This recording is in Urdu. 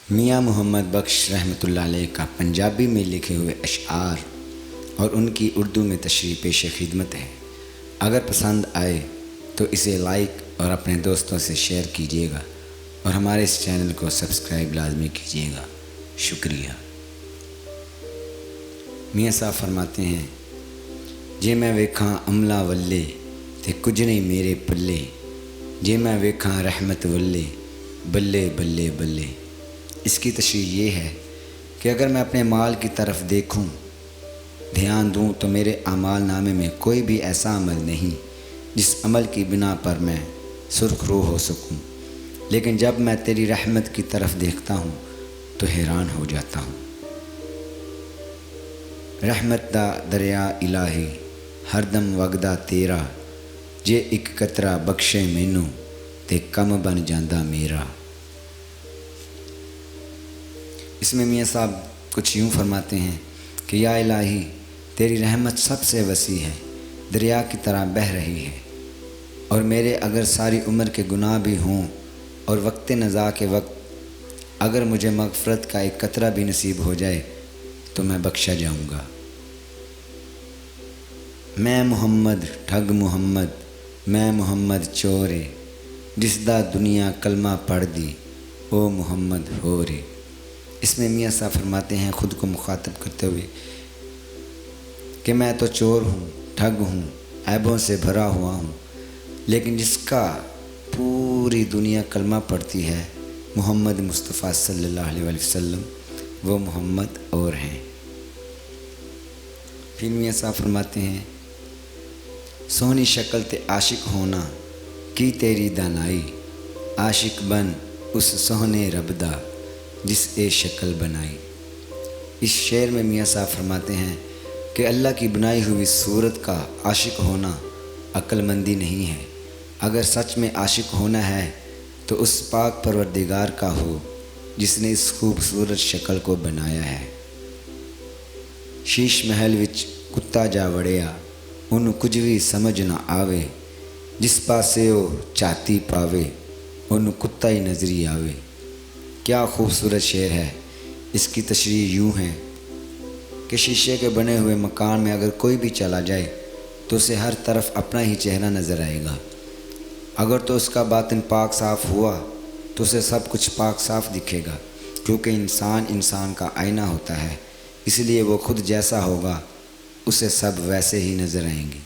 میاں محمد بخش رحمۃ اللہ علیہ کا پنجابی میں لکھے ہوئے اشعار اور ان کی اردو میں تشریح پیش خدمت ہے۔ اگر پسند آئے تو اسے لائک اور اپنے دوستوں سے شیئر کیجیے گا اور ہمارے اس چینل کو سبسکرائب لازمی کیجیے گا۔ شکریہ۔ میاں صاحب فرماتے ہیں، جے میں ویکھاں عملہ ولے تے کچھ نہیں میرے پلے، جے میں ویکھاں رحمت ولے بلے بلے بلے۔ اس کی تشریح یہ ہے کہ اگر میں اپنے مال کی طرف دیکھوں، دھیان دوں تو میرے اعمال نامے میں کوئی بھی ایسا عمل نہیں جس عمل کی بنا پر میں سرخ رو ہو سکوں، لیکن جب میں تیری رحمت کی طرف دیکھتا ہوں تو حیران ہو جاتا ہوں۔ رحمت دا دریا الہی ہر دم وگدا تیرا، جے ایک قطرہ بخشے مینوں تے کم بن جاندا میرا۔ اس میں میاں صاحب کچھ یوں فرماتے ہیں کہ یا الہی تیری رحمت سب سے وسیع ہے، دریا کی طرح بہہ رہی ہے، اور میرے اگر ساری عمر کے گناہ بھی ہوں اور وقت نزاع کے وقت اگر مجھے مغفرت کا ایک قطرہ بھی نصیب ہو جائے تو میں بخشا جاؤں گا۔ میں محمد ٹھگ محمد میں محمد چورے، جس دا دنیا کلمہ پڑھ دی او محمد ہو رے۔ اس میں میاں صاحب فرماتے ہیں خود کو مخاطب کرتے ہوئے کہ میں تو چور ہوں، ٹھگ ہوں، عیبوں سے بھرا ہوا ہوں، لیکن جس کا پوری دنیا کلمہ پڑھتی ہے محمد مصطفیٰ صلی اللہ علیہ وآلہ وسلم، وہ محمد اور ہیں۔ پھر میاں صاحب فرماتے ہیں، سونی شکل تے عاشق ہونا کی تیری دانائی، عاشق بن اس سوہنے رب دا جس اے شکل بنائی۔ اس شعر میں میاں صاحب فرماتے ہیں کہ اللہ کی بنائی ہوئی صورت کا عاشق ہونا عقل مندی نہیں ہے۔ اگر سچ میں عاشق ہونا ہے تو اس پاک پروردگار کا ہو جس نے اس خوبصورت شکل کو بنایا ہے۔ شیش محل وچ کتا جا وڑیا، انہوں کچھ بھی سمجھ نہ آوے، جس پاسے او چاتی پاوے انہوں کتا ہی نظری آوے۔ کیا خوبصورت شعر ہے۔ اس کی تشریح یوں ہے کہ شیشے کے بنے ہوئے مکان میں اگر کوئی بھی چلا جائے تو اسے ہر طرف اپنا ہی چہرہ نظر آئے گا۔ اگر تو اس کا باطن پاک صاف ہوا تو اسے سب کچھ پاک صاف دکھے گا، کیونکہ انسان کا آئینہ ہوتا ہے، اس لیے وہ خود جیسا ہوگا اسے سب ویسے ہی نظر آئیں گے۔